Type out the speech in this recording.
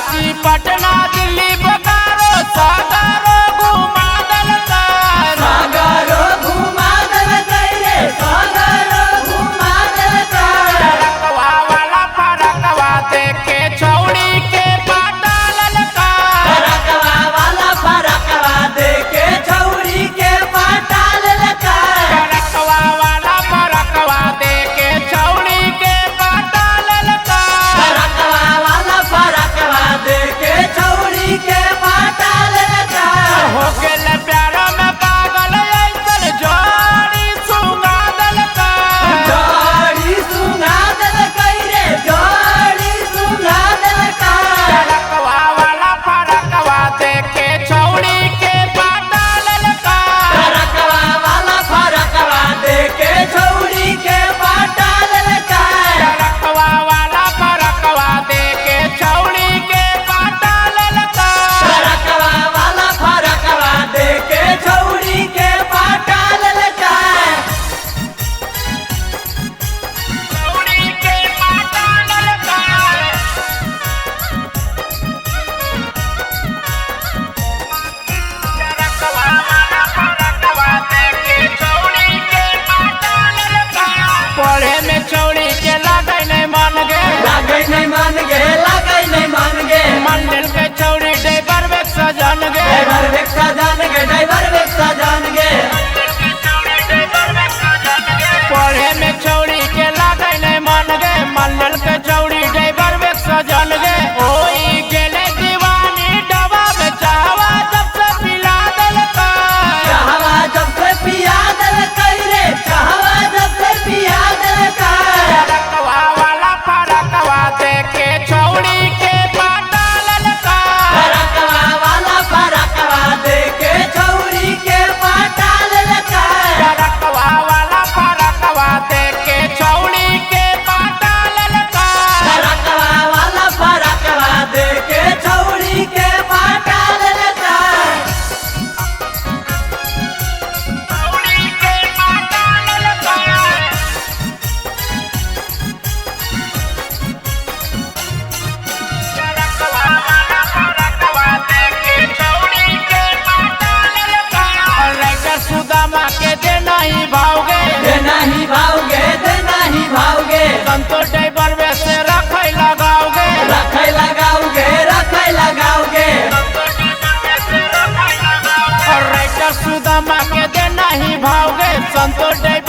रांची पटना दिल्ली बोकारो सागरो घुमा दल सागरो घुमा दल रे सागरो घुमा दल रकवा वाला फरकवा देखे छौड़ी के पाटा ललका रकवा वाला फरकवा देखे छौड़ी के पाटा ललका रकवा वाला फरकवा देखे छौड़ी के पाटा ललका रकवा वाला फरकवा देखे छौड़ी के पाटा ललका हो गेल प्यार में पागल ऐसन जोड़ी सुंगा दलका जोड़ी सुना दल रे जोड़ी सुना दल रकवा वाला फरकवा देखे छौड़ी के पाटा ललका रकवा वाला फरकवा देखे छौड़ी के पाटा ललका रकवा वाला फरकवा देखे छौड़ी के पाटा ललका रकवा वाला फरकवा देखे छौड़ी के पाटा ललका छौड़ी के पाटा ललका रकवा वाला फरकवा देखे छौड़ी के पाटा ललका पढ़े में छौड़ी के लागै नहीं मन गे लागै नहीं मान गे लागै नहीं मान गे मंडल के छौड़ी ड्राइवर में सजन गे ड्राइवर वेक्सा जान गे ड्राइवर वेक्सा जान गे पढ़े में छौड़ी के लागै नहीं मन गे मंडल के छौड़ी ड्राइवर में सजन गे ओई गेले दीवानी डबा में चाहवा जब से पिला दलका चाहवा जब से पिया दल रे चाहवा जब से पिया दल रकवा वाला फरकवा देखे छौड़ी के पाटा ललका रकवा वाला फरकवा देखे छौड़ी के पाटा ललका रकवा वाला फरकवा देखे छौड़ी के पाटा ललका रकवा वाला फरकवा देखे छौड़ी के पाटा ललका छौड़ी के पाटा ललका रकवा वाला फरकवा देखे छौड़ी के पाटा ललका राइटर सुदामा के दे नहीं भावगे दे नहीं भावगे दे नहीं भावगे संतोष ड्राइवर में से रखै लगाओगे रखै लगाओगे रखै लगाओगे और राइटर सुदामा के दे नहीं भावगे संतोष ड्राइवर